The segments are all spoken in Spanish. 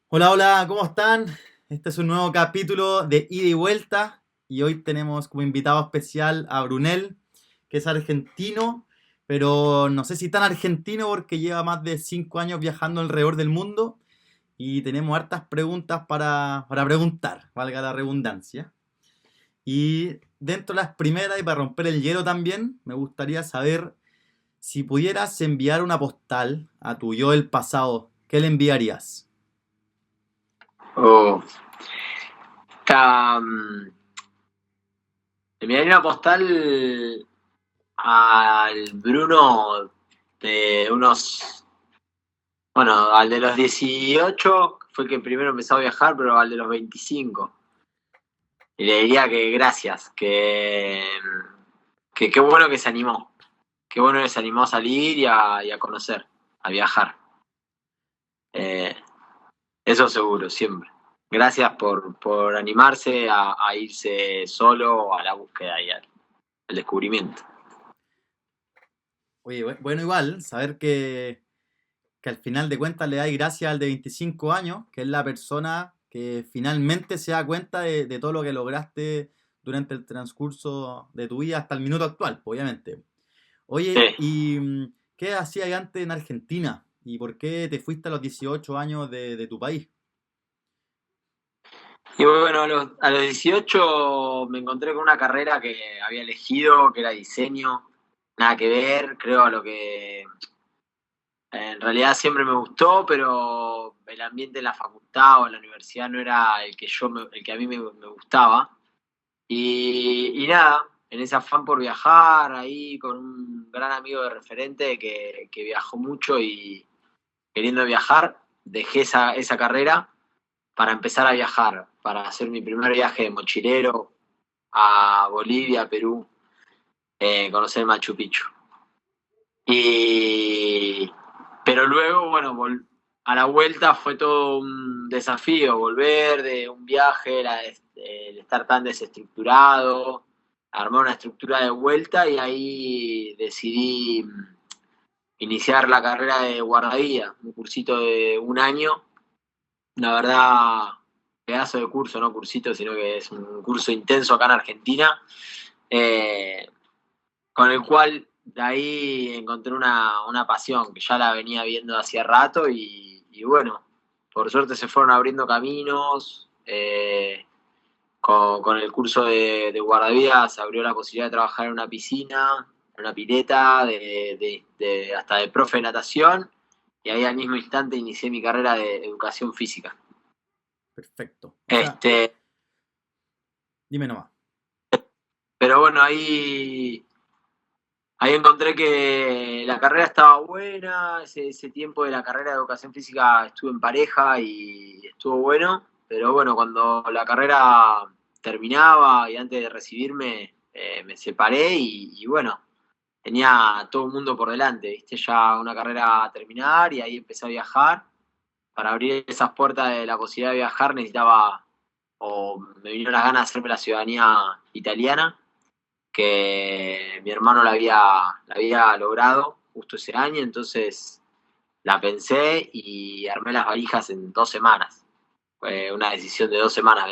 Hola, hola, ¿cómo están? Este es un nuevo capítulo de Ida y Vuelta y hoy tenemos como invitado especial a Brunel, que es argentino, pero no sé si tan argentino porque lleva más de 5 años viajando alrededor del mundo y tenemos hartas preguntas para preguntar, valga la redundancia. Y dentro de las primeras y para romper el hielo también, me gustaría saber si pudieras enviar una postal a tu yo del pasado, ¿qué le enviarías? Oh, está, le enviaría una postal al Bruno de unos, bueno, al de los 18 fue que primero empezó a viajar, pero al de los 25. Y le diría que gracias, que qué bueno que se animó, qué bueno que se animó a salir y a conocer, a viajar. Eh, Eso seguro, siempre. Gracias por animarse a irse solo a la búsqueda y al descubrimiento. Oye, bueno, igual, saber que al final de cuentas le dais gracias al de 25 años, que es la persona que finalmente se da cuenta de todo lo que lograste durante el transcurso de tu vida hasta el minuto actual, pues, obviamente. Oye, Sí. ¿y qué hacías antes en Argentina? ¿Y por qué te fuiste a los 18 años de tu país? Y bueno, a los 18 me encontré con una carrera que había elegido, que era diseño. Nada que ver, creo a lo que en realidad siempre me gustó, pero el ambiente en la facultad o en la universidad no era el que a mí me gustaba. Y nada, en ese afán por viajar, ahí con un gran amigo de referente que viajó mucho y queriendo viajar, dejé esa carrera para empezar a viajar, para hacer mi primer viaje de mochilero a Bolivia, Perú, conocer Machu Picchu. Y, pero luego, bueno, a la vuelta fue todo un desafío, volver de un viaje, el estar tan desestructurado, armar una estructura de vuelta y ahí decidí iniciar la carrera de guardavidas, un cursito de un año. La verdad, pedazo de curso, no cursito, sino que es un curso intenso acá en Argentina, eh, con el cual de ahí encontré una pasión que ya la venía viendo hacía rato y bueno, por suerte se fueron abriendo caminos. Con el curso de guardavidas se abrió la posibilidad de trabajar en una piscina, en una pileta, hasta de profe de natación, y ahí al mismo instante inicié mi carrera de educación física. Perfecto. O sea, Este, dime nomás. pero bueno, ahí encontré que la carrera estaba buena, ese tiempo de la carrera de educación física estuve en pareja y estuvo bueno, pero bueno, cuando la carrera terminaba y antes de recibirme me separé y bueno, tenía todo el mundo por delante, viste, ya una carrera a terminar y ahí empecé a viajar. Para abrir esas puertas de la posibilidad de viajar necesitaba, o me vinieron las ganas de hacerme la ciudadanía italiana, que mi hermano la había logrado justo ese año, entonces la pensé y armé las valijas en 2 semanas. Fue una decisión de 2 semanas,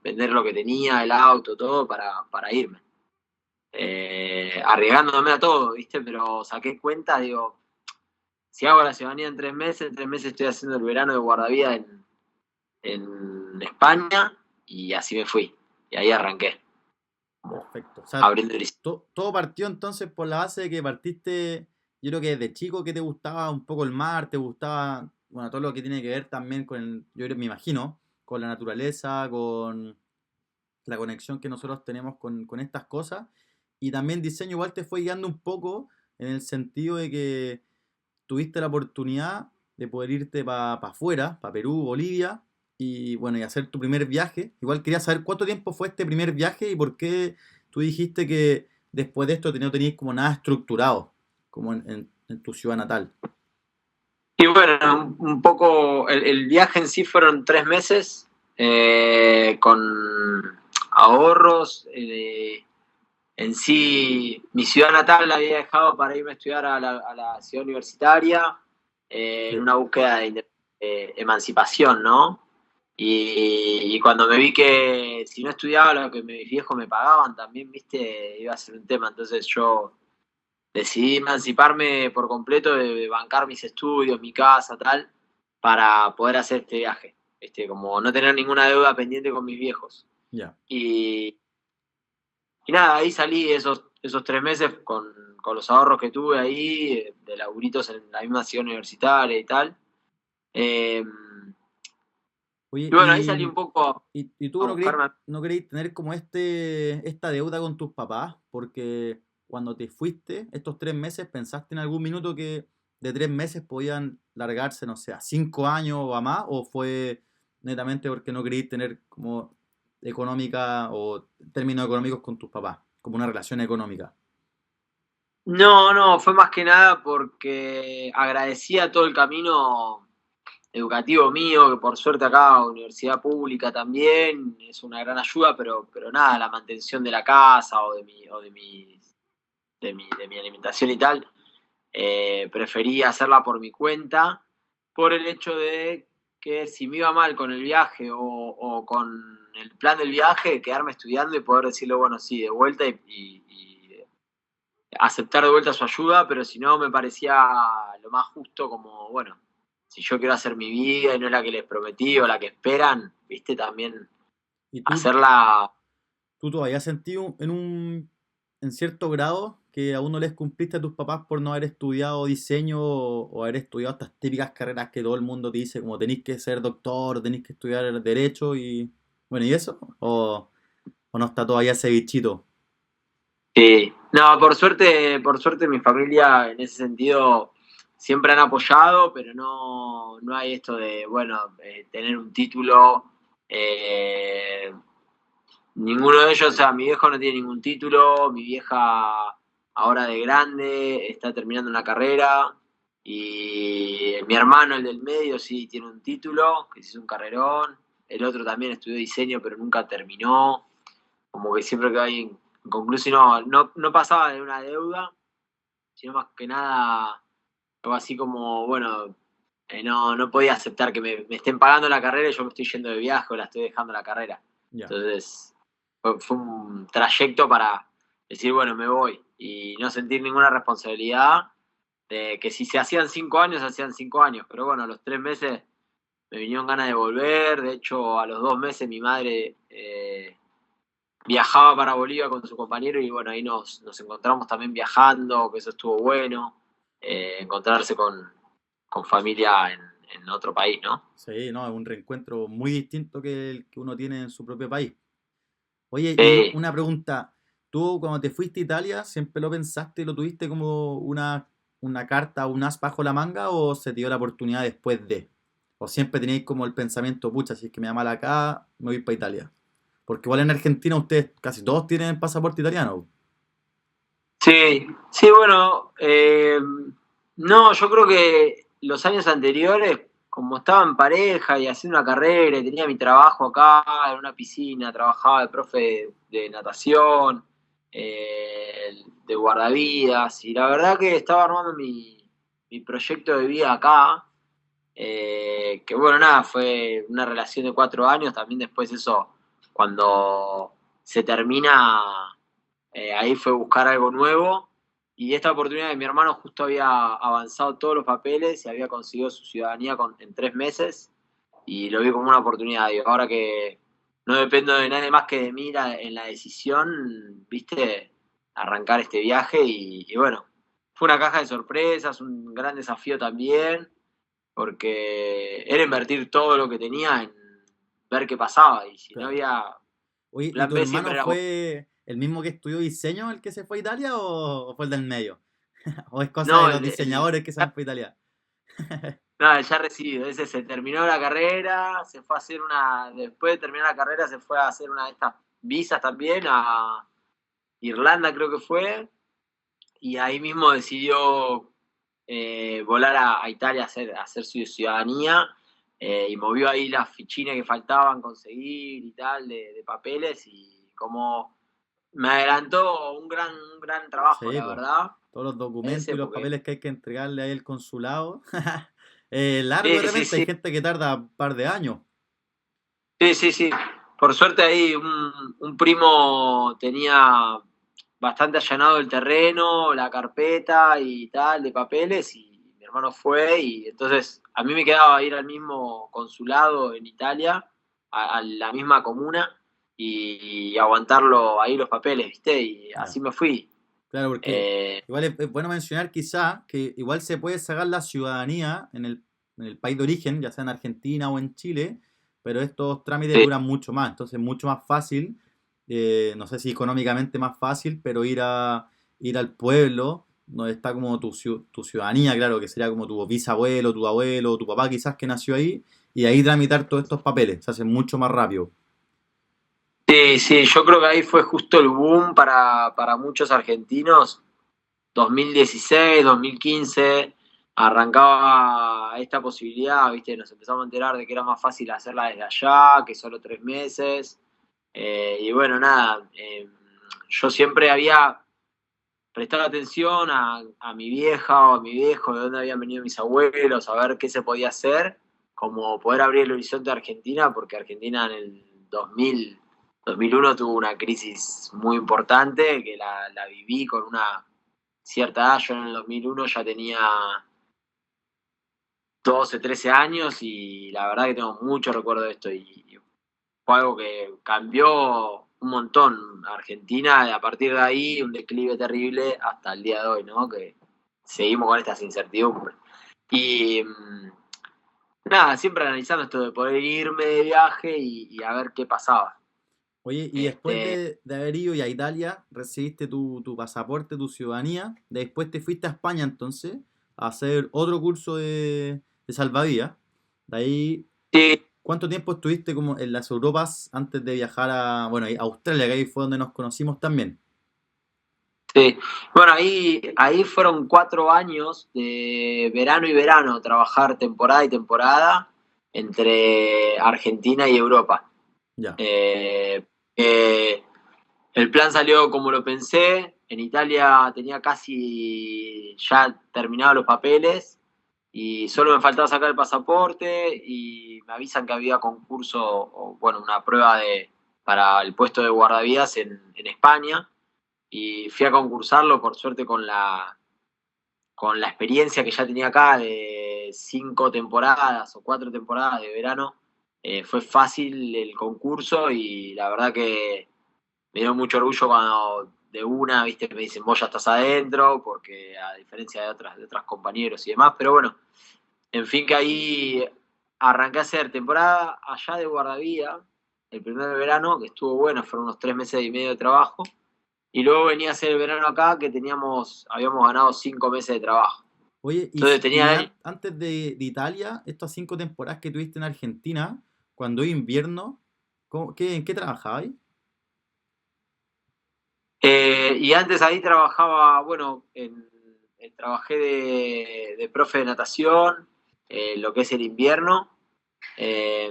vender lo que tenía, el auto, todo, para irme. Arriesgándome a todo, ¿viste? Pero saqué cuenta, digo, si hago la ciudadanía en 3 meses estoy haciendo el verano de guardavidas en España y así me fui. Y ahí arranqué, Perfecto. O sea, abriendo el... todo partió entonces por la base de que partiste, yo creo que desde chico que te gustaba un poco el mar, te gustaba, bueno, todo lo que tiene que ver también con yo me imagino, con la naturaleza, con la conexión que nosotros tenemos con estas cosas. Y también diseño igual te fue guiando un poco en el sentido de que tuviste la oportunidad de poder irte para afuera, para Perú, Bolivia, y bueno, y hacer tu primer viaje. Igual quería saber cuánto tiempo fue este primer viaje y por qué tú dijiste que después de esto no tenías como nada estructurado, como en tu ciudad natal. Y bueno, un poco, el viaje en sí fueron 3 meses, con ahorros. En sí, mi ciudad natal la había dejado para irme a estudiar a la ciudad universitaria, en Sí. una búsqueda de independencia emancipación, ¿no? Y cuando me vi que si no estudiaba lo que mis viejos me pagaban también, viste, iba a ser un tema. Entonces yo decidí emanciparme por completo de bancar mis estudios, mi casa, tal, para poder hacer este viaje. Como no tener ninguna deuda pendiente con mis viejos. Ya. Y, y nada, ahí salí esos 3 meses con los ahorros que tuve ahí, de laburitos en la misma ciudad universitaria y tal. Eh, Oye, y bueno, ahí salí un poco y tú a buscarme. no queréis tener como esta deuda con tus papás, porque cuando te fuiste estos 3 meses, ¿pensaste en algún minuto que de 3 meses podían largarse, no sé, a 5 años o a más? ¿O fue netamente porque no queréis tener como económica o términos económicos con tus papás, como una relación económica? No, no, fue más que nada porque agradecía todo el camino educativo mío, que por suerte acá, universidad pública también, es una gran ayuda, pero nada, la mantención de la casa o de mi alimentación y tal, prefería hacerla por mi cuenta, por el hecho de que si me iba mal con el viaje o con el plan del viaje, quedarme estudiando y poder decirle, bueno, sí, de vuelta y aceptar de vuelta su ayuda, pero si no me parecía lo más justo como, bueno, si yo quiero hacer mi vida y no es la que les prometí o la que esperan, viste, también ¿Y hacerla. tú todavía sentí en cierto grado que aún no les cumpliste a tus papás por no haber estudiado diseño o haber estudiado estas típicas carreras que todo el mundo te dice, como tenéis que ser doctor, tenéis que estudiar derecho y bueno, ¿y eso? ¿O no está todavía ese bichito? Sí. No, por suerte mi familia en ese sentido siempre han apoyado, pero no hay esto de, bueno, tener un título. eh, Ninguno de ellos, o sea, mi viejo no tiene ningún título, mi vieja ahora de grande está terminando una carrera y mi hermano, el del medio, sí tiene un título, que sí es un carrerón, el otro también estudió diseño pero nunca terminó, como que siempre quedó ahí en conclusión, no pasaba de una deuda, sino más que nada algo así como, bueno, no podía aceptar que me estén pagando la carrera y yo me estoy yendo de viaje o la estoy dejando la carrera. Ya. Entonces, fue un trayecto para decir, bueno, me voy y no sentir ninguna responsabilidad de que si se hacían 5 años, se hacían 5 años. Pero bueno, a los 3 meses me vinieron ganas de volver. De hecho, a los 2 meses mi madre viajaba para Bolivia con su compañero y bueno, ahí nos encontramos también viajando, que eso estuvo bueno. Encontrarse con familia en otro país, ¿no? Sí, no, es un reencuentro muy distinto que el que uno tiene en su propio país. Oye, y Sí. una pregunta, ¿tú cuando te fuiste a Italia siempre lo pensaste y lo tuviste como una carta, un as bajo la manga o se te dio la oportunidad después de? ¿O siempre tenéis como el pensamiento, pucha, si es que me llama acá, me voy para Italia? Porque igual en Argentina ustedes casi todos tienen el pasaporte italiano. Sí, sí, bueno, no, yo creo que los años anteriores, como estaba en pareja y haciendo una carrera y tenía mi trabajo acá en una piscina, trabajaba de profe de natación, de guardavidas, y la verdad que estaba armando mi proyecto de vida acá, que bueno, nada, fue una relación de 4 años, también después eso, cuando se termina ahí fue buscar algo nuevo y esta oportunidad de mi hermano justo había avanzado todos los papeles y había conseguido su ciudadanía en 3 meses y lo vi como una oportunidad. Y ahora que no dependo de nadie más que de mí en la decisión, viste, arrancar este viaje y bueno, fue una caja de sorpresas, un gran desafío también, porque era invertir todo lo que tenía en ver qué pasaba y si no Claro. había Oye, ¿y plan tu B siempre hermano era. fue el mismo que estudió diseño el que se fue a Italia o fue el del medio? ¿O es cosa de No, los diseñadores que se van para Italia? no, ya recibido. Ese se terminó la carrera, se fue a hacer después de terminar la carrera, se fue a hacer una de estas visas también a Irlanda, creo que fue, y ahí mismo decidió volar a Italia a hacer su ciudadanía, y movió ahí las fichines que faltaban conseguir y tal, de papeles, y como me adelantó un gran trabajo, Sí, la pues. verdad, Todos los documentos y ese, los porque papeles que hay que entregarle ahí al consulado. Largo de Sí, sí, repente, hay sí. gente que tarda un par de años. Sí, sí, sí. Por suerte ahí un primo tenía bastante allanado el terreno, la carpeta y tal de papeles y mi hermano fue y entonces a mí me quedaba ir al mismo consulado en Italia, a la misma comuna y aguantarlo ahí los papeles, ¿viste? Y Ya. así me fui. Claro, porque Eh, igual es bueno mencionar quizá que igual se puede sacar la ciudadanía en el país de origen, ya sea en Argentina o en Chile, pero estos trámites sí, duran mucho más, entonces es mucho más fácil, no sé si económicamente más fácil, pero ir al pueblo donde está como tu ciudadanía, claro, que sería como tu bisabuelo, tu abuelo, tu papá quizás que nació ahí, y ahí tramitar todos estos papeles, se hace mucho más rápido. sí, sí, yo creo que ahí fue justo el boom para muchos argentinos 2016, 2015, arrancaba esta posibilidad, ¿viste? Nos empezamos a enterar de que era más fácil hacerla desde allá, que solo 3 meses. Y bueno, nada, yo siempre había prestado atención a mi vieja o a mi viejo, de dónde habían venido mis abuelos, a ver qué se podía hacer, como poder abrir el horizonte a Argentina, porque Argentina en el 2000, 2001 tuvo una crisis muy importante, que la viví con una cierta edad. Yo en el 2001 ya tenía 12, 13 años y la verdad que tengo mucho recuerdo de esto y fue algo que cambió un montón Argentina. Y a partir de ahí un declive terrible hasta el día de hoy, ¿no? Que seguimos con estas incertidumbres. Y nada, siempre analizando esto de poder irme de viaje y a ver qué pasaba. Oye, y después Este, de haber ido ya a Italia, recibiste tu pasaporte, tu ciudadanía, después te fuiste a España entonces a hacer otro curso de salvavidas. De ahí, sí, ¿cuánto tiempo estuviste como en las Europas antes de viajar a, bueno, a Australia, que ahí fue donde nos conocimos también? sí. Bueno, ahí fueron 4 años de verano y verano, trabajar temporada y temporada entre Argentina y Europa. Ya, Eh, eh, el plan salió como lo pensé. En Italia tenía casi ya terminados los papeles y solo me faltaba sacar el pasaporte y me avisan que había concurso o bueno, una prueba para el puesto de guardavidas en España y fui a concursarlo por suerte con la experiencia que ya tenía acá de 5 temporadas o 4 temporadas de verano. Fue fácil el concurso y la verdad que me dio mucho orgullo cuando de una, viste, me dicen vos ya estás adentro, porque a diferencia de otros compañeros y demás, pero bueno, en fin que ahí arranqué a hacer temporada allá de guardavía, el primer verano, que estuvo bueno, fueron unos 3 meses y medio de trabajo, y luego venía a hacer el verano acá, que habíamos ganado 5 meses de trabajo. oye, Entonces tenía, antes de Italia, estas 5 temporadas que tuviste en Argentina, cuando hay invierno, en qué trabajabas? y antes ahí trabajaba, bueno, trabajé de profe de natación, lo que es el invierno. Eh,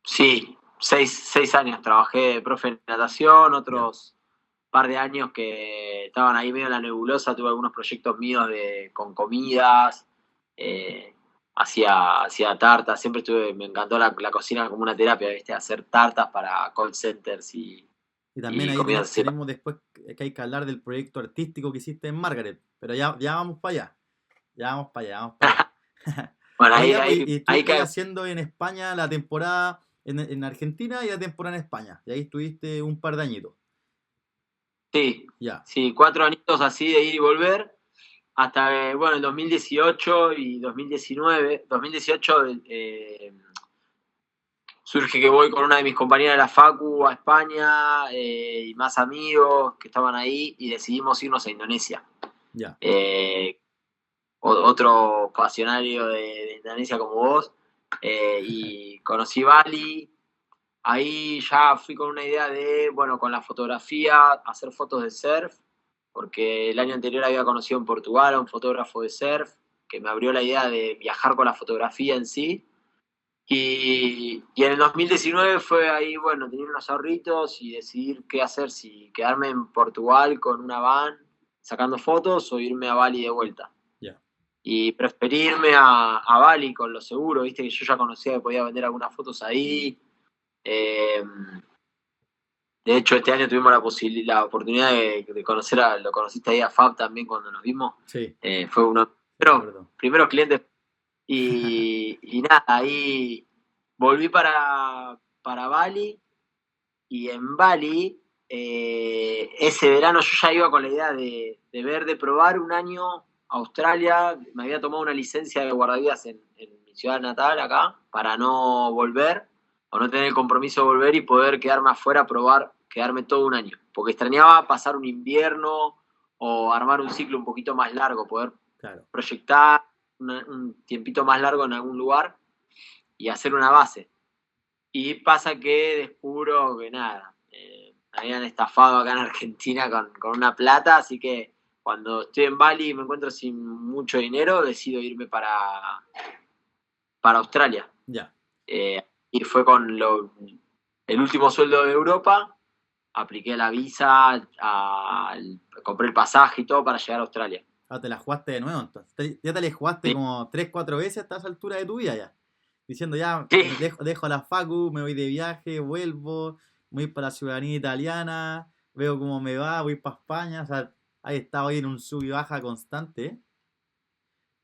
sí, 6 años trabajé de profe de natación, Ya. otros par de años que estaban ahí medio en la nebulosa, tuve algunos proyectos míos con comidas, eh, hacía tartas, siempre me encantó la cocina como una terapia, ¿viste? Hacer tartas para call centers Y también y ahí comidas así. tenemos después que hay que hablar del proyecto artístico que hiciste en Margaret. Pero ya vamos para allá. Ya vamos para allá, vamos para allá. Bueno, Oye, ahí, ya, pues, ahí, y ahí estuviste ahí cae. haciendo en España la temporada en Argentina y la temporada en España. Y ahí estuviste un par de añitos. Sí, Ya, sí, 4 añitos así de ir y volver, hasta que, bueno, el 2018 y 2019, 2018 surge que voy con una de mis compañeras de la Facu a España y más amigos que estaban ahí y decidimos irnos a Indonesia. ya. Eh, Otro pasionario de Indonesia como vos, y conocí Bali. Ahí ya fui con una idea de, bueno, con la fotografía, hacer fotos de surf, porque el año anterior había conocido en Portugal a un fotógrafo de surf que me abrió la idea de viajar con la fotografía en sí. Y en el 2019 fue ahí, bueno, tener unos ahorritos y decidir qué hacer, si quedarme en Portugal con una van sacando fotos o irme a Bali de vuelta. Ya. y preferirme a Bali con lo seguro, viste que yo ya conocía que podía vender algunas fotos ahí. Eh, de hecho, este año tuvimos la oportunidad de conocer lo conociste ahí a Fab también cuando nos vimos. Sí, Fue uno de me los acuerdo. primeros clientes. Y nada, ahí volví para Bali, y en Bali, ese verano yo ya iba con la idea de probar un año Australia. Me había tomado una licencia de guardavidas en mi ciudad natal, acá, para no volver, o no tener el compromiso de volver y poder quedarme afuera, probar, quedarme todo un año. Porque extrañaba pasar un invierno o armar un ciclo un poquito más largo, poder Claro. proyectar un tiempito más largo en algún lugar y hacer una base. Y pasa que descubro que nada, me habían estafado acá en Argentina con una plata, así que cuando estoy en Bali y me encuentro sin mucho dinero, decido irme para Australia. Ya. Y fue el último sueldo de Europa, apliqué la visa, compré el pasaje y todo para llegar a Australia. Ah, te la jugaste de nuevo entonces. Ya te la jugaste Sí, como 3, 4 veces hasta esa altura de tu vida ya. Diciendo ya, sí, dejo la facu, me voy de viaje, vuelvo, voy para la ciudadanía italiana, veo cómo me va, voy para España. O sea, ahí está hoy en un sub y baja constante.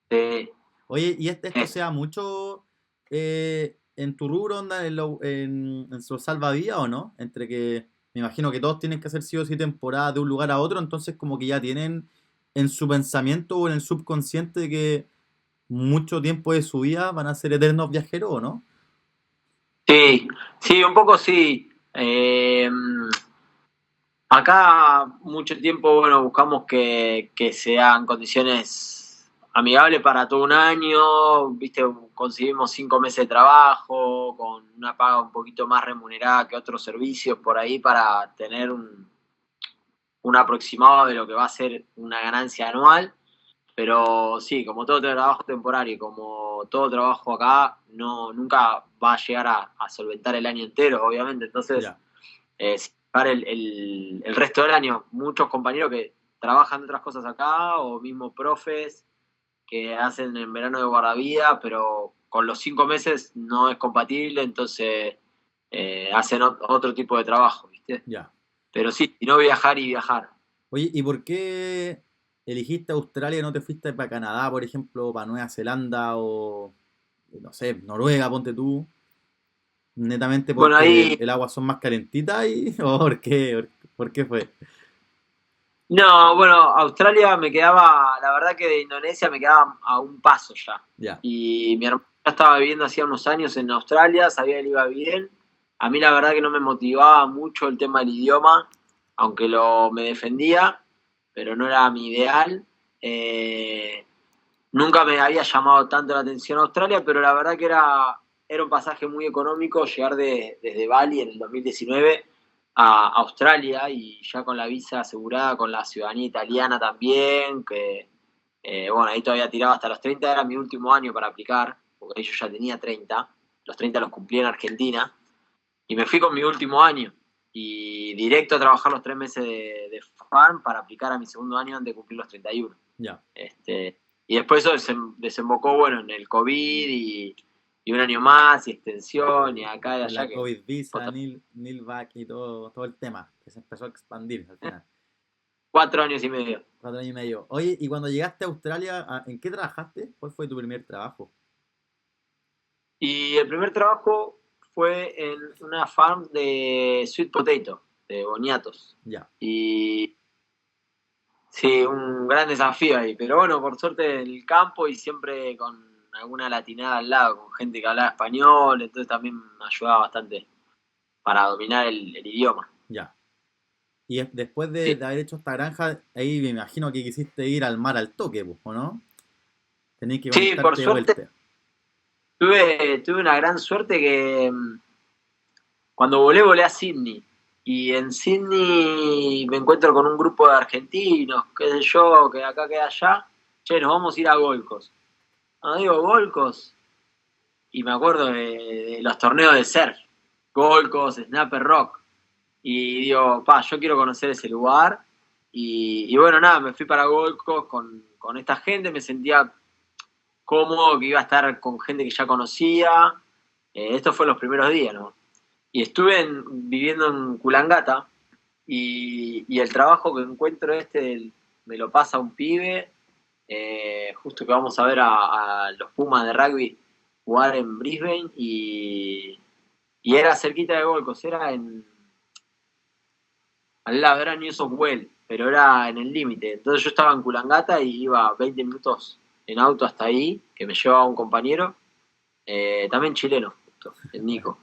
¿Eh? sí. Oye, ¿y esto se da mucho en tu rubro, onda, en su salvavidas o no? Entre que me imagino que todos tienen que hacer sí o sí temporada de un lugar a otro, entonces como que ya tienen en su pensamiento o en el subconsciente de que mucho tiempo de su vida van a ser eternos viajeros, ¿o no? Sí, sí, un poco sí. Acá mucho tiempo, bueno, buscamos que sean condiciones amigables para todo un año, viste, conseguimos 5 meses de trabajo, con una paga un poquito más remunerada que otros servicios por ahí para tener un aproximado de lo que va a ser una ganancia anual. Pero sí, como todo trabajo temporario, como todo trabajo acá, nunca va a llegar a solventar el año entero, obviamente. Entonces, Ya, para el resto del año, muchos compañeros que trabajan de otras cosas acá, o mismo profes que hacen en verano de guardavía, pero con los 5 meses no es compatible, entonces hacen otro tipo de trabajo, ¿viste? ya. Pero sí, y no viajar y viajar. Oye, ¿y por qué elegiste Australia y no te fuiste para Canadá, por ejemplo, para Nueva Zelanda o, no sé, Noruega, ponte tú? Netamente Bueno, porque ahí el agua son más calentitas y ¿o por qué? ¿Por qué fue? no, bueno, Australia me quedaba, la verdad que de Indonesia me quedaba a un paso ya. Ya, Y mi hermano ya estaba viviendo hacía unos años en Australia, sabía que le iba bien. A mí la verdad que no me motivaba mucho el tema del idioma, aunque me defendía, pero no era mi ideal. Eh, Nunca me había llamado tanto la atención Australia, pero la verdad que era un pasaje muy económico llegar desde Bali en el 2019 a Australia, y ya con la visa asegurada, con la ciudadanía italiana también, que bueno, ahí todavía tiraba hasta los 30, era mi último año para aplicar, porque ahí yo ya tenía 30, los 30 los cumplí en Argentina, y me fui con mi último año, y directo a trabajar los 3 meses de farm para aplicar a mi segundo año antes de cumplir los 31. ya. Y después eso desembocó, bueno, en el COVID y un año más, y extensión, y acá y En allá, la que COVID visa, costó NIL-BAC y todo el tema, que se empezó a expandir al final. 4 años y medio. 4 años y medio. Oye, y cuando llegaste a Australia, ¿en qué trabajaste? ¿Cuál fue tu primer trabajo? Y el primer trabajo fue en una farm de sweet potato, de boniatos. Ya, Y sí, un gran desafío ahí, pero bueno, por suerte en el campo y siempre con alguna latinada al lado, con gente que hablaba español, entonces también me ayudaba bastante para dominar el idioma. ya. Y después Sí, de haber hecho esta granja, ahí me imagino que quisiste ir al mar al toque, pues, ¿o no? Tenías que sí, por conectarte de suerte vuelta. tuve una gran suerte que cuando volé a Sydney. Y en Sydney me encuentro con un grupo de argentinos, qué sé yo, que acá, que allá. Che, nos vamos a ir a Gold Coast. No digo Gold Coast, y me acuerdo de los torneos de surf. Gold Coast, Snapper Rock. Y digo, yo quiero conocer ese lugar. Y bueno, nada, me fui para Gold Coast con esta gente, me sentía cómodo, que iba a estar con gente que ya conocía. Esto fue los primeros días, ¿no? Y estuve viviendo en Culangata y el trabajo que encuentro me lo pasa un pibe, justo que vamos a ver a los Pumas de rugby jugar en Brisbane y era cerquita de Gold Coast, era al lado, era New South Wales, pero era en el límite. Entonces yo estaba en Culangata y iba 20 minutos en auto hasta ahí, que me llevaba un compañero, también chileno, justo, el Nico.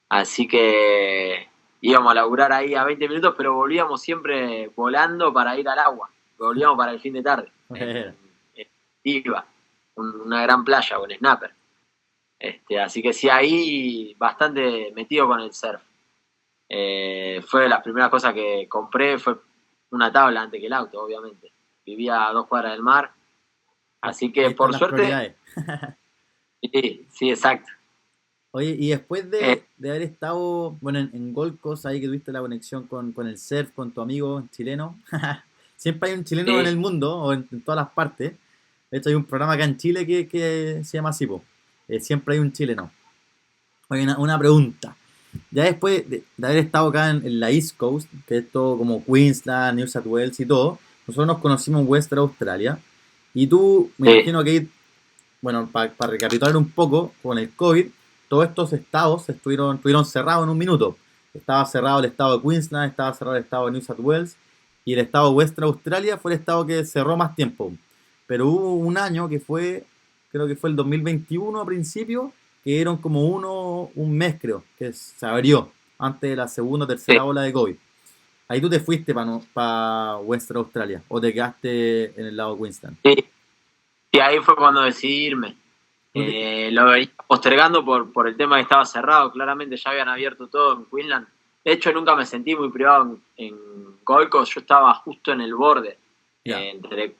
Así que íbamos a laburar ahí a 20 minutos, pero volvíamos siempre volando para ir al agua. Volvíamos para el fin de tarde. En Iba, una gran playa con snapper. Así que sí, ahí bastante metido con el surf. Fue de las primeras cosas que compré, fue una tabla antes que el auto, obviamente. Vivía a 2 cuadras del mar. Así que por suerte. Sí, sí, exacto. Oye, y después de haber estado, bueno, en Gold Coast, ahí que tuviste la conexión con el surf, con tu amigo chileno, siempre hay un chileno en el mundo, o en todas las partes. De hecho, hay un programa acá en Chile que se llama así, siempre hay un chileno. Oye, una pregunta. Ya después de haber estado acá en la East Coast, que es todo como Queensland, New South Wales y todo, nosotros nos conocimos en Western Australia. Y tú, me imagino que, bueno, para recapitular un poco, con el COVID, todos estos estados estuvieron cerrados en un minuto. Estaba cerrado el estado de Queensland, estaba cerrado el estado de New South Wales, y el estado de Western Australia fue el estado que cerró más tiempo. Pero hubo un año que fue, creo que fue el 2021 a principio, que dieron como un mes creo, que se abrió antes de la segunda o tercera ola de COVID. Ahí tú te fuiste para Western Australia, o te quedaste en el lado de Queensland. Sí, y ahí fue cuando decidí irme. Lo venía postergando por el tema que estaba cerrado. Claramente ya habían abierto todo en Queensland. De hecho, nunca me sentí muy privado en Gold Coast. Yo estaba justo en el borde entre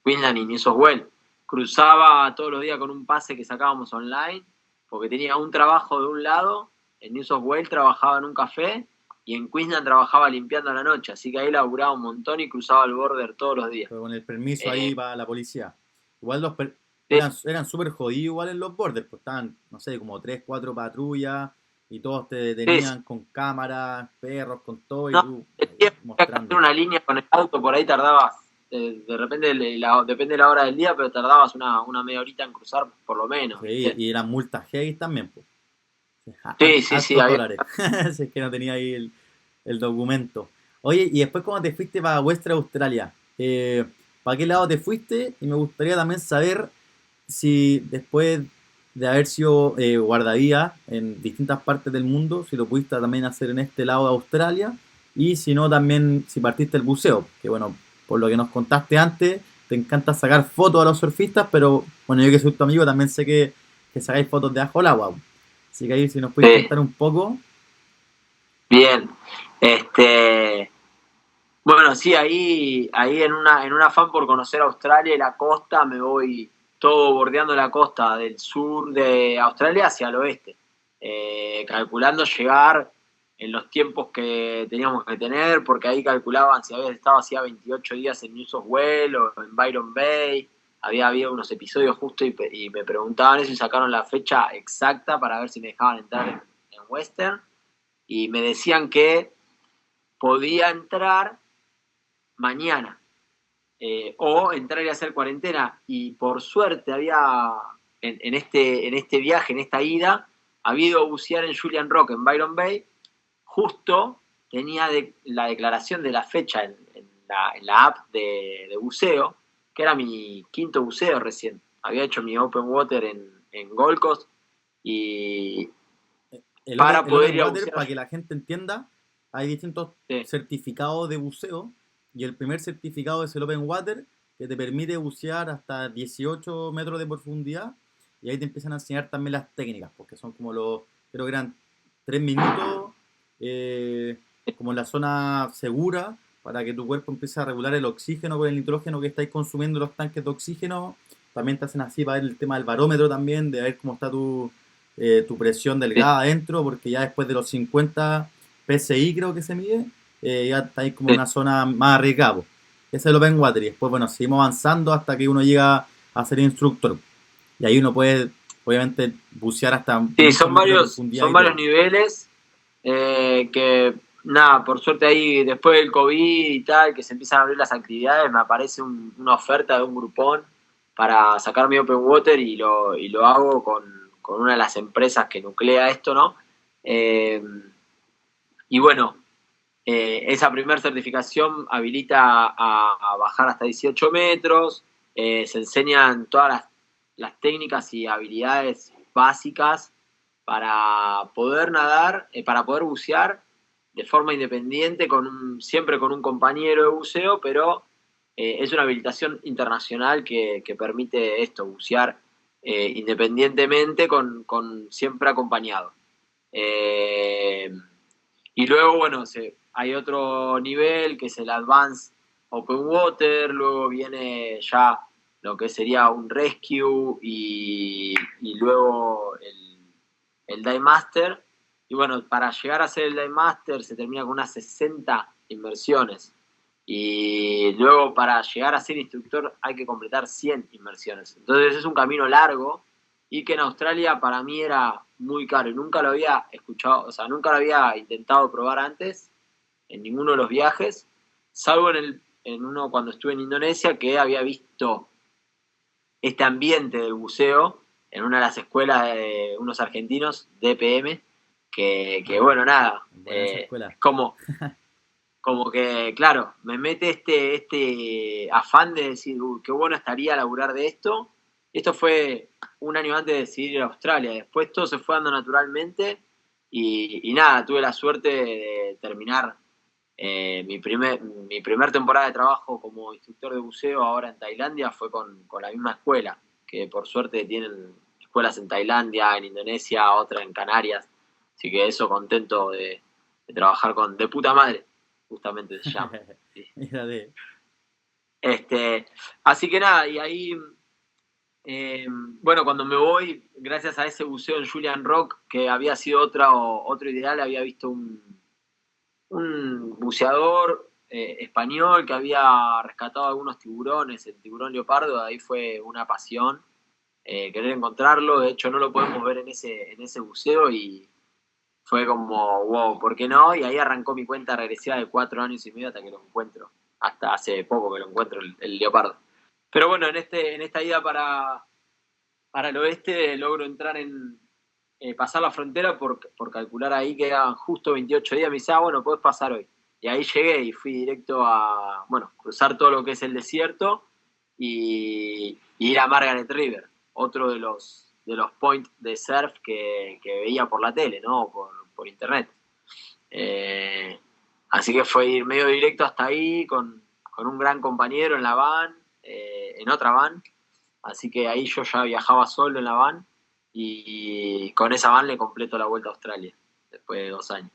Queensland y New South Wales. Cruzaba todos los días con un pase que sacábamos online, porque tenía un trabajo de un lado. En New South Wales trabajaba en un café y en Queensland trabajaba limpiando a la noche. Así que ahí laburaba un montón y cruzaba el border todos los días. Pero con el permiso ahí para la policía. Igual eran súper jodidos igual en los bordes, pues estaban, no sé, como 3, 4 patrullas y todos te detenían con cámaras, perros, con todo y tú mostrando. Una línea con el auto, por ahí tardabas, de repente depende de la hora del día, pero tardabas una media horita en cruzar por lo menos. Sí, y eran multas heavy también, pues. Sí. Si es que no tenía ahí el documento. Oye, y después cuando te fuiste para Western Australia, ¿para qué lado te fuiste? Y me gustaría también saber si después de haber sido guardavía en distintas partes del mundo, si lo pudiste también hacer en este lado de Australia, y si no también si partiste el buceo, que bueno, por lo que nos contaste antes, te encanta sacar fotos a los surfistas, pero bueno, yo que soy tu amigo también sé que sacáis fotos de abajo el agua. Así que ahí si nos puedes contar un poco. Bien, bueno, sí, ahí en un afán por conocer Australia y la costa, me voy todo bordeando la costa del sur de Australia hacia el oeste, calculando llegar en los tiempos que teníamos que tener, porque ahí calculaban si habías estado hacía 28 días en New South Wales o en Byron Bay. Había habido unos episodios justo y me preguntaban eso y sacaron la fecha exacta para ver si me dejaban entrar en Western, y me decían que podía entrar mañana, o entrar y hacer cuarentena. Y por suerte había en este viaje, en esta ida, había ido a bucear en Julian Rock, en Byron Bay. Justo tenía la declaración de la fecha en la app de buceo, que era mi quinto buceo recién. Había hecho mi Open Water en Gold Coast y para poder ir a bucear, para que la gente entienda, hay distintos certificados de buceo, y el primer certificado es el Open Water, que te permite bucear hasta 18 metros de profundidad, y ahí te empiezan a enseñar también las técnicas, porque son como creo que eran 3 minutos, como en la zona segura, para que tu cuerpo empiece a regular el oxígeno con el nitrógeno que estáis consumiendo los tanques de oxígeno. También te hacen así para ver el tema del barómetro también, de ver cómo está tu presión delgada adentro, porque ya después de los 50 PSI creo que se mide, ya está ahí como en una zona más arriesgada. Ese es el Open Water, y después bueno, seguimos avanzando hasta que uno llega a ser instructor. Y ahí uno puede, obviamente, bucear hasta Sí, muchos metros de profundidad son y varios todo. niveles que, nada, por suerte ahí, después del COVID y tal, que se empiezan a abrir las actividades, me aparece una oferta de un grupón para sacar mi Open Water y lo hago con una de las empresas que nuclea esto, ¿no? Eh, y bueno, esa primera certificación habilita a bajar hasta 18 metros, se enseñan todas las técnicas y habilidades básicas para poder nadar, para poder bucear de forma independiente, siempre con un compañero de buceo, pero es una habilitación internacional que permite esto, bucear independientemente siempre acompañado. Eh, y luego, bueno, hay otro nivel que es el Advanced Open Water, luego viene ya lo que sería un Rescue y luego el Dive Master. Y bueno, para llegar a ser el Dive Master se termina con unas 60 inmersiones. Y luego para llegar a ser instructor hay que completar 100 inmersiones. Entonces es un camino largo y que en Australia para mí era muy caro y nunca lo había escuchado, o sea, nunca lo había intentado probar antes en ninguno de los viajes, salvo en uno cuando estuve en Indonesia que había visto este ambiente del buceo en una de las escuelas de unos argentinos, DPM, que Ah, bueno, nada, buena esa escuela. es como que, claro, me mete este afán de decir, uy, qué bueno estaría laburar de esto. Esto fue un año antes de decidir ir a Australia. Después todo se fue dando naturalmente y nada, tuve la suerte de terminar mi primer temporada de trabajo como instructor de buceo ahora en Tailandia fue con la misma escuela, que por suerte tienen escuelas en Tailandia, en Indonesia, otra en Canarias. Así que eso contento de trabajar de puta madre justamente se llama. Sí. Mira de... Así que nada, y ahí, bueno, cuando me voy, gracias a ese buceo en Julian Rock, que había sido otro ideal, había visto un buceador español que había rescatado algunos tiburones, el tiburón leopardo, ahí fue una pasión querer encontrarlo, de hecho no lo podemos ver en ese buceo y fue como, wow, ¿por qué no? Y ahí arrancó mi cuenta regresiva de 4 años y medio hasta que lo encuentro. Hasta hace poco que lo encuentro, el leopardo. Pero bueno, en esta ida para el oeste logro entrar pasar la frontera por calcular ahí que eran justo 28 días. Me dice, bueno, podés pasar hoy. Y ahí llegué y fui directo a, bueno, cruzar todo lo que es el desierto y ir a Margaret River, otro de los points de surf que veía por la tele, ¿no? Por internet. Eh, Así que fue ir medio directo hasta ahí con un gran compañero en la van, en otra van. Así que ahí yo ya viajaba solo en la van y con esa van le completo la vuelta a Australia después de 2 años.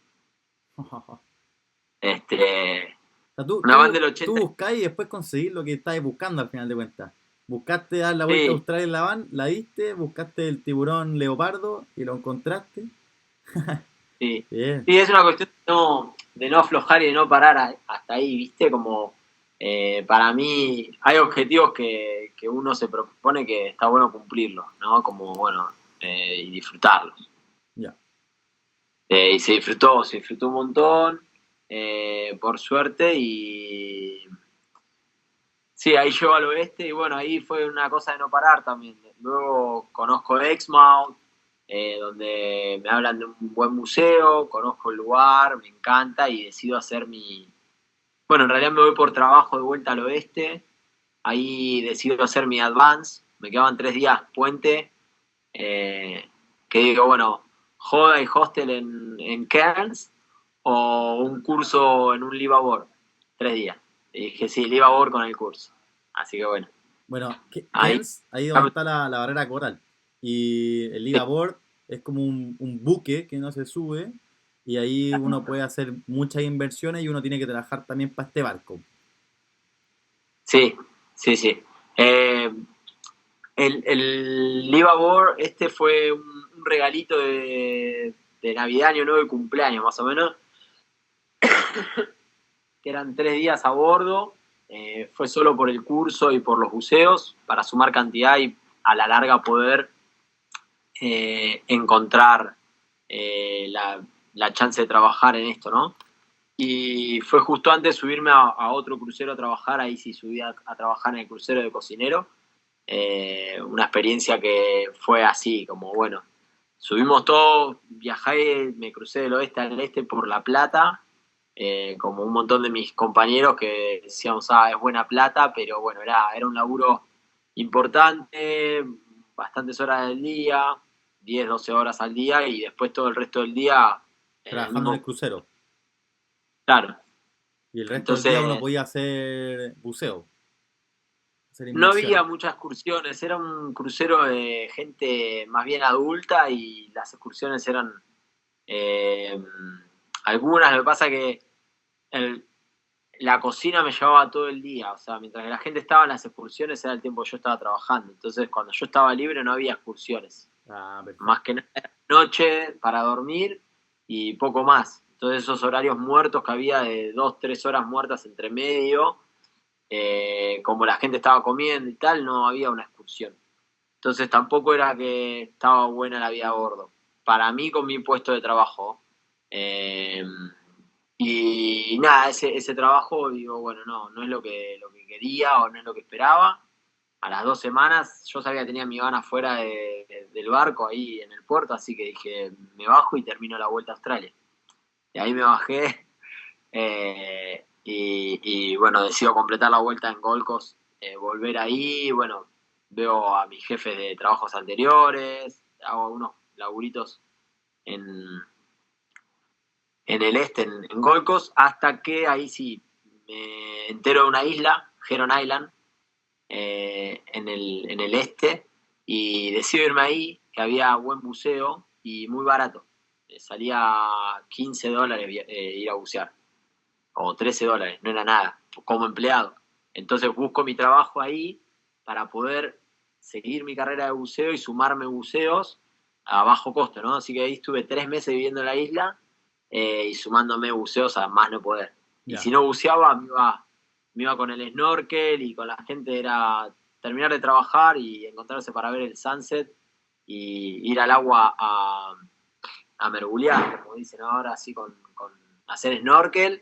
Este, O sea, una van del tú 80. buscáis y después conseguís lo que estáis buscando al final de cuentas. Buscaste dar la vuelta a Sí, Australia en la van, la diste, buscaste el tiburón leopardo y lo encontraste. sí. Bien. Sí, es una cuestión de no aflojar y de no parar hasta ahí, ¿viste? Como para mí hay objetivos que uno se propone que está bueno cumplirlos, ¿no? Como, bueno, y disfrutarlos. Ya. Y se disfrutó un montón, por suerte, y sí, ahí llego al oeste y bueno, ahí fue una cosa de no parar también. Luego conozco Exmouth, donde me hablan de un buen museo, conozco el lugar, me encanta y decido hacer Bueno, en realidad me voy por trabajo de vuelta al oeste, ahí decido hacer mi advance, me quedaban 3 días puente, eh, que digo, bueno, joda y hostel en Cairns o un curso en un Live 3 días. Y dije, sí, Live con el curso. Así que bueno, Bueno, ahí. Cairns, ahí donde está la barrera coral. Y el Sí, liveaboard es como un buque que no se sube. Y ahí uno puede hacer muchas inversiones y uno tiene que trabajar también para este barco. sí, sí. Sí. El Live este fue un regalito de Navidad, Año Nuevo y cumpleaños, más o menos, que eran 3 días a bordo. Fue solo por el curso y por los buceos, para sumar cantidad y a la larga poder encontrar la chance de trabajar en esto, ¿no? Y fue justo antes de subirme a otro crucero a trabajar, ahí sí subí a trabajar en el crucero de cocinero. Una experiencia que fue así, como bueno, subimos todos, viajé, me crucé del oeste al este por La Plata, como un montón de mis compañeros que decíamos, es buena plata, pero bueno, era un laburo importante, bastantes horas del día, 10, 12 horas al día, y después todo el resto del día en el Trabajando en el mismo, crucero. claro. Y el resto del día uno Entonces, podía hacer buceo, hacer no había inmersiones. muchas excursiones, era un crucero de gente más bien adulta y las excursiones eran eh, algunas. Lo que pasa que el, la cocina me llevaba todo el día, o sea, mientras que la gente estaba en las excursiones era el tiempo que yo estaba trabajando. Entonces, cuando yo estaba libre no había excursiones. Ah, Más perfecto. que nada era noche para dormir y poco más. Entonces, esos horarios muertos que había de 2, 3 horas muertas entre medio, como la gente estaba comiendo y tal, no había una excursión. Entonces tampoco era que estaba buena la vida a bordo. Para mí con mi puesto de trabajo. Eh, y nada, ese trabajo, digo, bueno, no es lo que quería o no es lo que esperaba. A las 2 semanas yo sabía que tenía mi van afuera del barco ahí en el puerto, así que dije, me bajo y termino la vuelta a Australia. Y ahí me bajé y bueno, decido completar la vuelta en Gold Coast, volver ahí, bueno, veo a mis jefes de trabajos anteriores, hago algunos laburitos en, en el este, en Gold Coast, hasta que ahí sí me entero de una isla, Heron Island, en el este, y decido irme ahí, que había buen buceo y muy barato. Salía $15 ir a bucear, o $13, no era nada, como empleado. Entonces busco mi trabajo ahí para poder seguir mi carrera de buceo y sumarme buceos a bajo costo, ¿no? Así que ahí estuve 3 meses viviendo en la isla y sumándome buceos a más no poder. Y Ya. si no buceaba, me iba con el snorkel y con la gente, era terminar de trabajar y encontrarse para ver el sunset y ir al agua a mergulhar, como dicen ahora, así con hacer snorkel,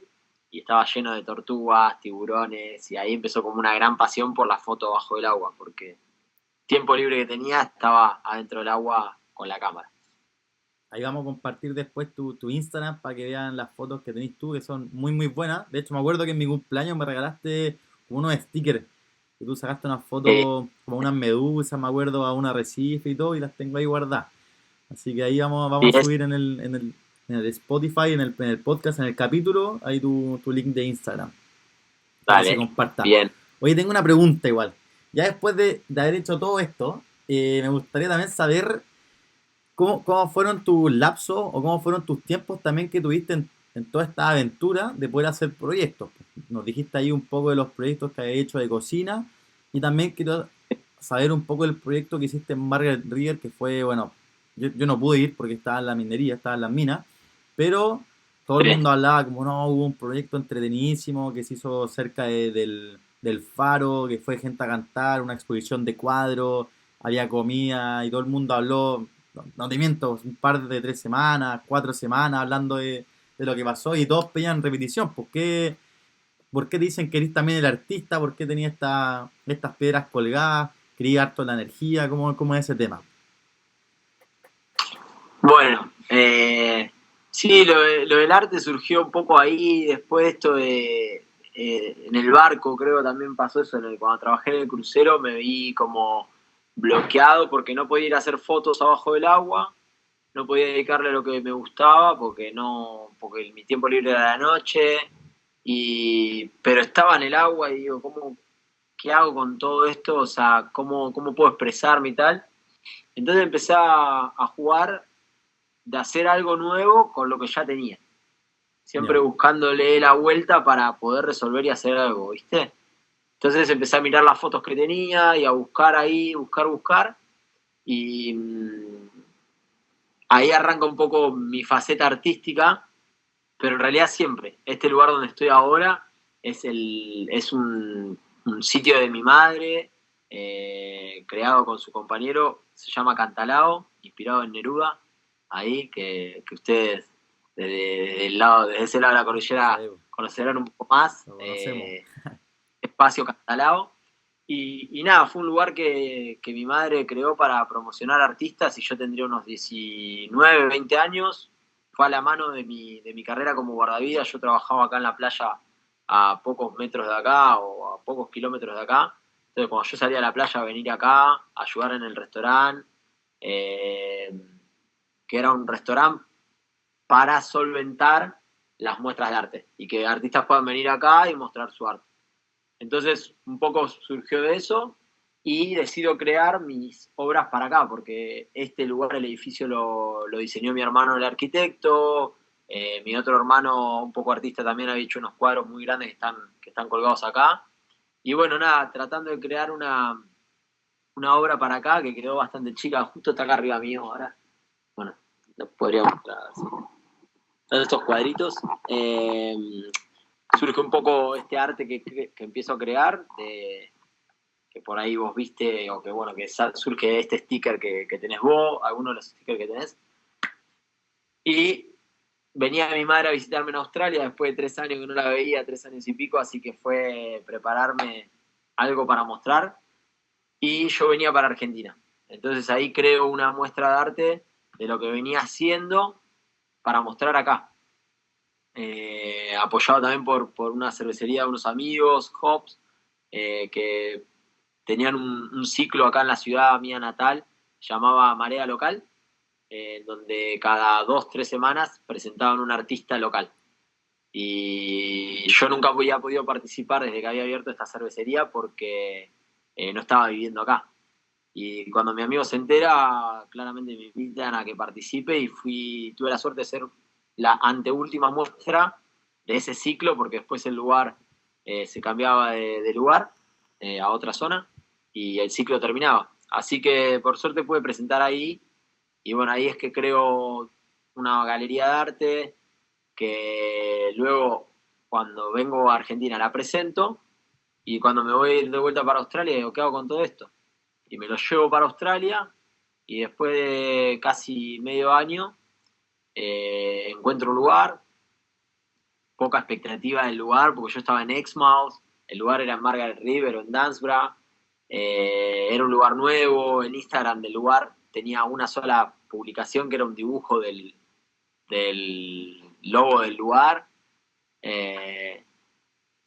y estaba lleno de tortugas, tiburones, y ahí empezó como una gran pasión por la foto bajo el agua, porque tiempo libre que tenía estaba adentro del agua con la cámara. Ahí vamos a compartir después tu Instagram para que vean las fotos que tenés tú, que son muy, muy buenas. De hecho, me acuerdo que en mi cumpleaños me regalaste unos stickers. Que tú sacaste unas Eh, fotos como unas medusas, me acuerdo, a un arrecife y todo, y las tengo ahí guardadas. Así que ahí y vamos a subir en el Spotify, en el podcast, en el capítulo, ahí tu link de Instagram, para que se dale, comparta. bien. Oye, tengo una pregunta igual. Ya después de haber hecho todo esto, me gustaría también saber cómo fueron tus lapsos o cómo fueron tus tiempos también que tuviste en toda esta aventura de poder hacer proyectos. Nos dijiste ahí un poco de los proyectos que habías hecho de cocina y también quiero saber un poco del proyecto que hiciste en Margaret River, que fue, bueno, yo no pude ir porque estaba en la minería, estaba en las minas, pero todo el Sí, mundo hablaba como, no, hubo un proyecto entretenidísimo que se hizo cerca del faro, que fue gente a cantar, una exposición de cuadros, había comida y todo el mundo habló, no te miento, un par de 3 semanas, 4 semanas hablando de lo que pasó y todos pedían repetición. ¿Por qué dicen que eres también el artista? ¿Por qué tenía estas piedras colgadas? ¿Quería harto la energía? ¿Cómo es ese tema? bueno, sí, lo del arte surgió un poco ahí, después esto en el barco creo también pasó eso, cuando trabajé en el crucero me vi como bloqueado porque no podía ir a hacer fotos abajo del agua, no podía dedicarle a lo que me gustaba porque no, porque mi tiempo libre era la noche, pero estaba en el agua y digo, ¿qué hago con todo esto? O sea, ¿cómo puedo expresarme y tal? Entonces empecé a jugar de hacer algo nuevo con lo que ya tenía. Siempre Ya. buscándole la vuelta para poder resolver y hacer algo, ¿viste? Entonces empecé a mirar las fotos que tenía y a buscar ahí, buscar. Y ahí arranca un poco mi faceta artística, pero en realidad siempre. Este lugar donde estoy ahora es un sitio de mi madre, creado con su compañero, se llama Cantalao, inspirado en Neruda, ahí, que ustedes desde ese lado de la cordillera Sí, conocerán un poco más, lo conocemos. Espacio Cantalao. Y nada, fue un lugar que mi madre creó para promocionar artistas y yo tendría unos 19, 20 años. Fue a la mano de mi carrera como guardavidas. Yo trabajaba acá en la playa a pocos metros de acá o a pocos kilómetros de acá. Entonces, cuando yo salía a la playa, a venir acá, a ayudar en el restaurante, eh, que era un restaurante para solventar las muestras de arte y que artistas puedan venir acá y mostrar su arte. Entonces, un poco surgió de eso y decido crear mis obras para acá, porque este lugar, el edificio, lo diseñó mi hermano, el arquitecto. Mi otro hermano, un poco artista, también había hecho unos cuadros muy grandes que están colgados acá. Y bueno, nada, tratando de crear una obra para acá que quedó bastante chica, justo está acá arriba mío ahora. Bueno, lo podría mostrar así. Todos estos cuadritos. Surge un poco este arte que empiezo a crear, que por ahí vos viste, o que bueno, que surge este sticker que tenés vos, algunos de los stickers que tenés. Y venía mi madre a visitarme en Australia después de 3 años que no la veía, 3 años y pico, así que fue prepararme algo para mostrar. Y yo venía para Argentina. Entonces ahí creo una muestra de arte de lo que venía haciendo para mostrar acá. Apoyado también por una cervecería de unos amigos, Hops, que tenían un ciclo acá en la ciudad mía natal, llamaba Marea Local, donde cada 2, 3 semanas presentaban un artista local. Y yo nunca había podido participar desde que había abierto esta cervecería porque no estaba viviendo acá. Y cuando mi amigo se entera, claramente me invitan a que participe y tuve la suerte de ser la anteúltima muestra de ese ciclo, porque después el lugar se cambiaba de lugar a otra zona y el ciclo terminaba. Así que por suerte pude presentar ahí y bueno, ahí es que creo una galería de arte que luego cuando vengo a Argentina la presento y cuando me voy de vuelta para Australia digo, ¿qué hago con todo esto? Y me lo llevo para Australia y después de casi medio año encuentro un lugar, poca expectativa del lugar, porque yo estaba en Exmouth, el lugar era en Margaret River o en Dansborough, era un lugar nuevo, el Instagram del lugar tenía una sola publicación que era un dibujo del logo del lugar, eh,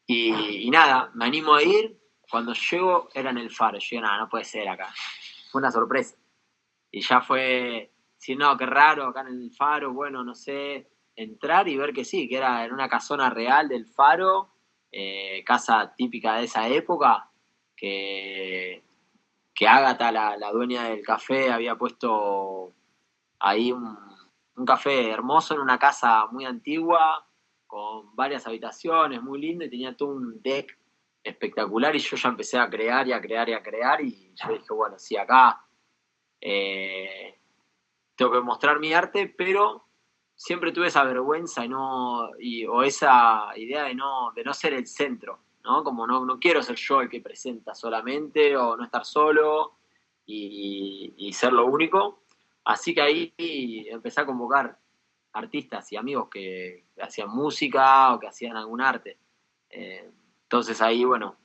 y nada, me animo a ir, cuando llego era en el Faro, yo digo, nada, no puede ser acá, fue una sorpresa. Y ya fue, si no, qué raro, acá en el Faro, bueno, no sé, entrar y ver que sí, que era en una casona real del Faro, casa típica de esa época, que, que Ágata, la dueña del café, había puesto ahí un café hermoso en una casa muy antigua, con varias habitaciones, muy lindo, y tenía todo un deck espectacular, y yo ya empecé a crear y a crear y a crear, y yo dije, bueno, sí, acá eh, tengo que mostrar mi arte, pero siempre tuve esa vergüenza o esa idea de no ser el centro, ¿no? Como no quiero ser yo el que presenta solamente o no estar solo y ser lo único. Así que ahí empecé a convocar artistas y amigos que hacían música o que hacían algún arte. Entonces ahí, bueno,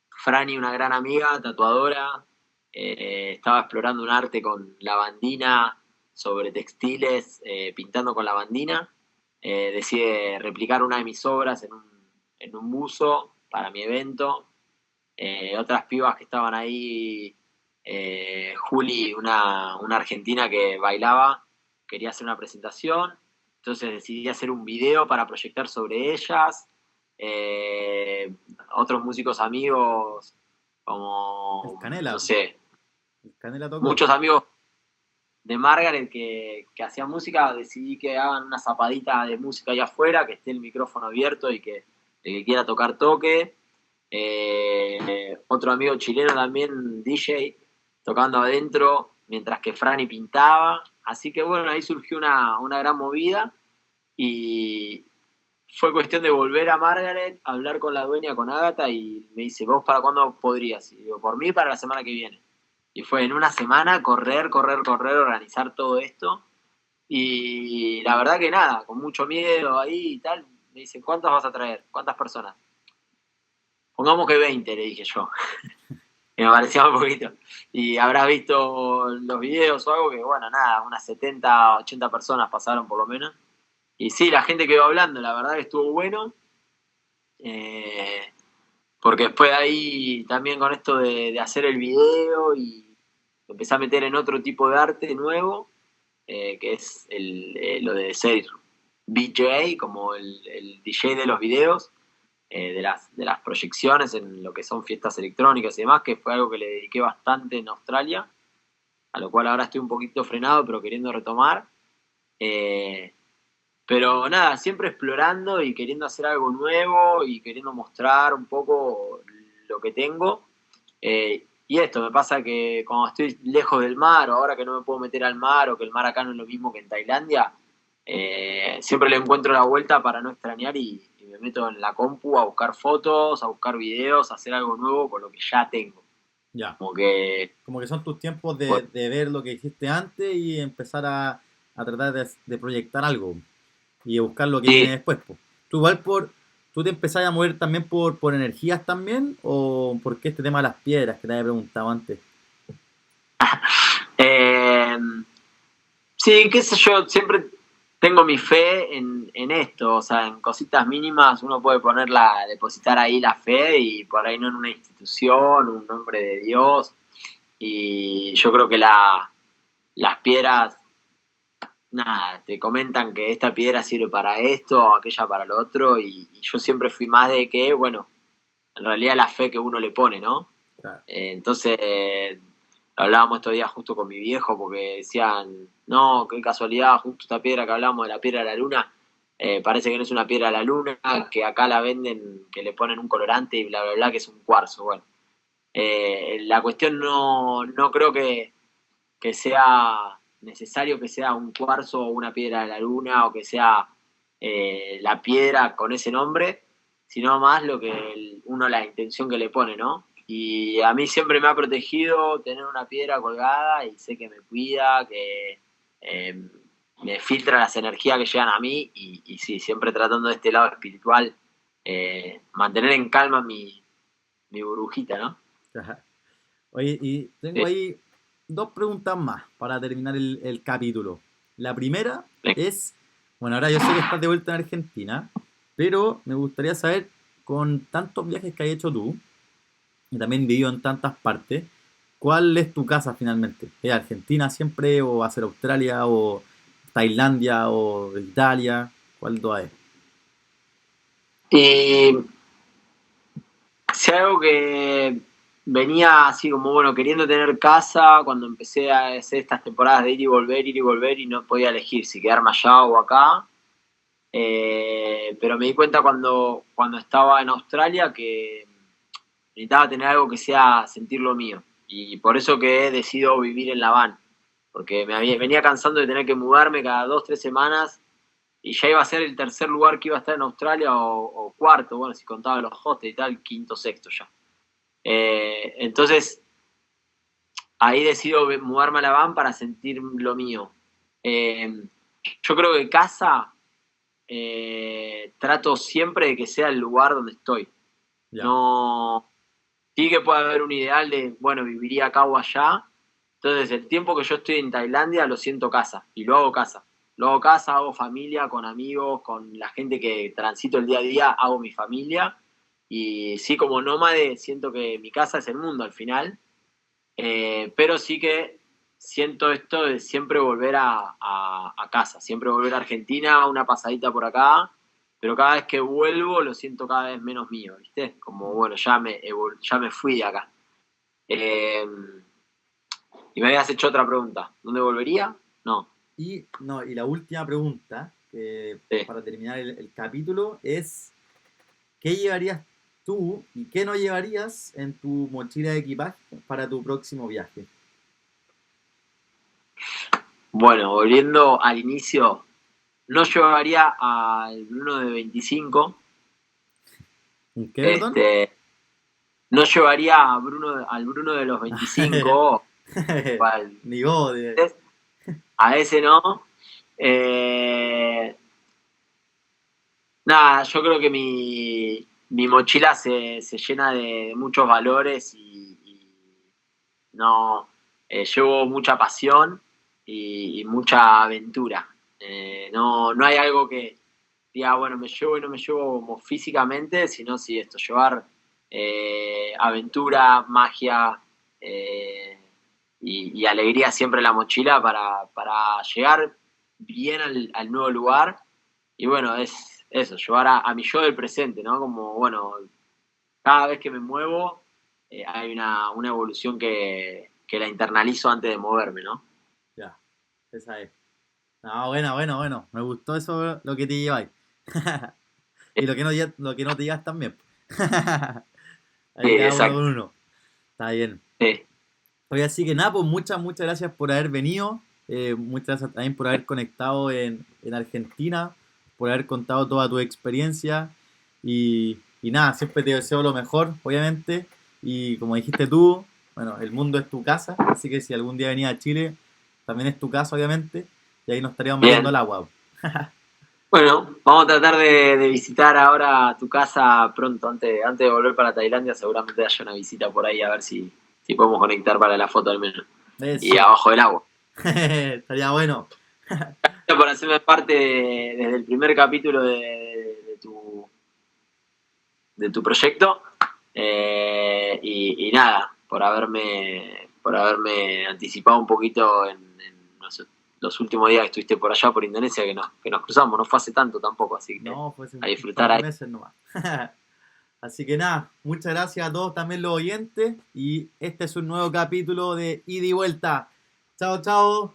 Franny, una gran amiga, tatuadora, estaba explorando un arte con lavandina sobre textiles, pintando con lavandina. Decide replicar una de mis obras en un buzo para mi evento. Otras pibas que estaban ahí, Juli, una argentina que bailaba, quería hacer una presentación, entonces decidí hacer un video para proyectar sobre ellas. Eh, Otros músicos amigos, El como, no Canela. sé, El Canela tocó. muchos amigos de Margaret que hacían música, decidí que hagan una zapadita de música allá afuera, que esté el micrófono abierto y que el que quiera tocar toque. Otro amigo chileno también, DJ, tocando adentro, mientras que Franny pintaba. Así que bueno, ahí surgió una gran movida y fue cuestión de volver a Margaret, hablar con la dueña, con Ágata, y me dice, ¿vos para cuándo podrías? Y digo, por mí para la semana que viene. Y fue en una semana correr, organizar todo esto. Y la verdad que nada, con mucho miedo ahí y tal. Me dice, ¿cuántas vas a traer? ¿Cuántas personas? Pongamos que 20, le dije yo. Que me parecía un poquito. Y habrás visto los videos o algo que, bueno, nada, unas 70, 80 personas pasaron por lo menos. Y sí, la gente quedó hablando, la verdad que estuvo bueno. Porque después de ahí también con esto de hacer el video y empecé a meter en otro tipo de arte nuevo, que es lo de ser VJ, como el DJ de los videos, de las proyecciones en lo que son fiestas electrónicas y demás, que fue algo que le dediqué bastante en Australia, a lo cual ahora estoy un poquito frenado, pero queriendo retomar. Pero nada, siempre explorando y queriendo hacer algo nuevo y queriendo mostrar un poco lo que tengo. Y esto, me pasa que cuando estoy lejos del mar o ahora que no me puedo meter al mar o que el mar acá no es lo mismo que en Tailandia, siempre le encuentro la vuelta para no extrañar y me meto en la compu a buscar fotos, a buscar videos, a hacer algo nuevo con lo que ya tengo. Ya. Como que... Como que son tus tiempos Bueno, de ver lo que hiciste antes y empezar a tratar de proyectar algo y de buscar lo que viene sí. después, po. Tú igual ¿tú te empezás a mover también por energías también? ¿O por qué este tema de las piedras que te había preguntado antes? Eh, Sí, qué sé yo, siempre tengo mi fe en esto, o sea, en cositas mínimas uno puede ponerla, depositar ahí la fe y por ahí no en una institución, un nombre de Dios, y yo creo que las piedras, nada, te comentan que esta piedra sirve para esto, aquella para lo otro, y yo siempre fui más de que, bueno, en realidad la fe que uno le pone, ¿no? Claro. Entonces, hablábamos estos días justo con mi viejo porque decían, no, qué casualidad, justo esta piedra que hablamos de la piedra de la luna, parece que no es una piedra de la luna, que acá la venden, que le ponen un colorante y bla, bla, bla, que es un cuarzo. Bueno, la cuestión no creo que sea necesario que sea un cuarzo o una piedra de la luna o que sea la piedra con ese nombre, sino más lo que uno, la intención que le pone, ¿no? Y a mí siempre me ha protegido tener una piedra colgada y sé que me cuida, que eh, me filtra las energías que llegan a mí y sí, siempre tratando de este lado espiritual, mantener en calma mi burbujita, ¿no? Ajá. Oye, y tengo Sí, ahí dos preguntas más para terminar el capítulo. La primera sí. es, bueno, ahora yo sé que estás de vuelta en Argentina, pero me gustaría saber, con tantos viajes que has hecho tú, y también vivido en tantas partes, ¿cuál es tu casa finalmente? ¿Es Argentina siempre o va a ser Australia o Tailandia o Italia? ¿Cuál de todas es? Y si algo que venía así como, bueno, queriendo tener casa, cuando empecé a hacer estas temporadas de ir y volver y no podía elegir si quedarme allá o acá. Pero me di cuenta cuando estaba en Australia que necesitaba tener algo que sea sentir lo mío. Y por eso que he decidido vivir en La Habana. Porque venía cansando de tener que mudarme cada 2, 3 semanas y ya iba a ser el tercer lugar que iba a estar en Australia o cuarto, bueno, si contaba los hostels y tal, quinto, sexto ya. Entonces, ahí decido mudarme a La Habana para sentir lo mío. Eh, yo creo que casa trato siempre de que sea el lugar donde estoy. Ya. No, sí que puede haber un ideal de, bueno, viviría acá o allá. Entonces, el tiempo que yo estoy en Tailandia lo siento casa y lo hago casa. Lo hago casa, hago familia, con amigos, con la gente que transito el día a día, hago mi familia. Y sí, como nómade, siento que mi casa es el mundo al final. Pero sí que siento esto de siempre volver a casa, siempre volver a Argentina, una pasadita por acá, pero cada vez que vuelvo lo siento cada vez menos mío, ¿viste? Como, bueno, ya me fui de acá. Eh, y me habías hecho otra pregunta, ¿dónde volvería? No, Y, no, y la última pregunta, sí. para terminar el capítulo, es ¿qué llevarías tú y qué no llevarías en tu mochila de equipaje para tu próximo viaje? Bueno, volviendo al inicio, no llevaría al Bruno de 25. ¿En qué, perdón? No llevaría al Bruno de los 25. Ni vos. A ese no. Nada, yo creo que mi mochila se llena de muchos valores y no llevo mucha pasión y mucha aventura. No hay algo que diga, bueno, me llevo y no me llevo como físicamente, sino sí esto, llevar aventura, magia y alegría siempre en la mochila para llegar bien al nuevo lugar. Y bueno, es eso, llevar a mi yo del presente, ¿no? Como, bueno, cada vez que me muevo hay una evolución que la internalizo antes de moverme, ¿no? Ya, esa es. No, bueno. Me gustó eso, lo que te lleváis. Y lo que no te llevas también. Sí, Ahí cada uno exacto. con uno. Está bien. Sí, Oye, así que nada, pues muchas gracias por haber venido. Muchas gracias también por haber conectado en Argentina, por haber contado toda tu experiencia. Y nada, siempre te deseo lo mejor, obviamente. Y como dijiste tú, bueno, el mundo es tu casa, así que si algún día venís a Chile, también es tu casa, obviamente. Y ahí nos estaríamos metiendo al bien. agua. Bueno, vamos a tratar de visitar ahora tu casa pronto, antes de volver para Tailandia, seguramente haya una visita por ahí a ver si podemos conectar para la foto al menos. Y Eso. abajo del agua. Estaría bueno. Gracias por hacerme parte desde el primer capítulo de tu proyecto. Y nada, por haberme anticipado un poquito en los últimos días que estuviste por allá, por Indonesia, que nos cruzamos. No fue hace tanto tampoco, así que No, fue hace a un par disfrutar de ahí. meses nomás. Así que nada, muchas gracias a todos también los oyentes. Y este es un nuevo capítulo de Ida y Vuelta. Chao, chao.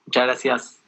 Muchas gracias.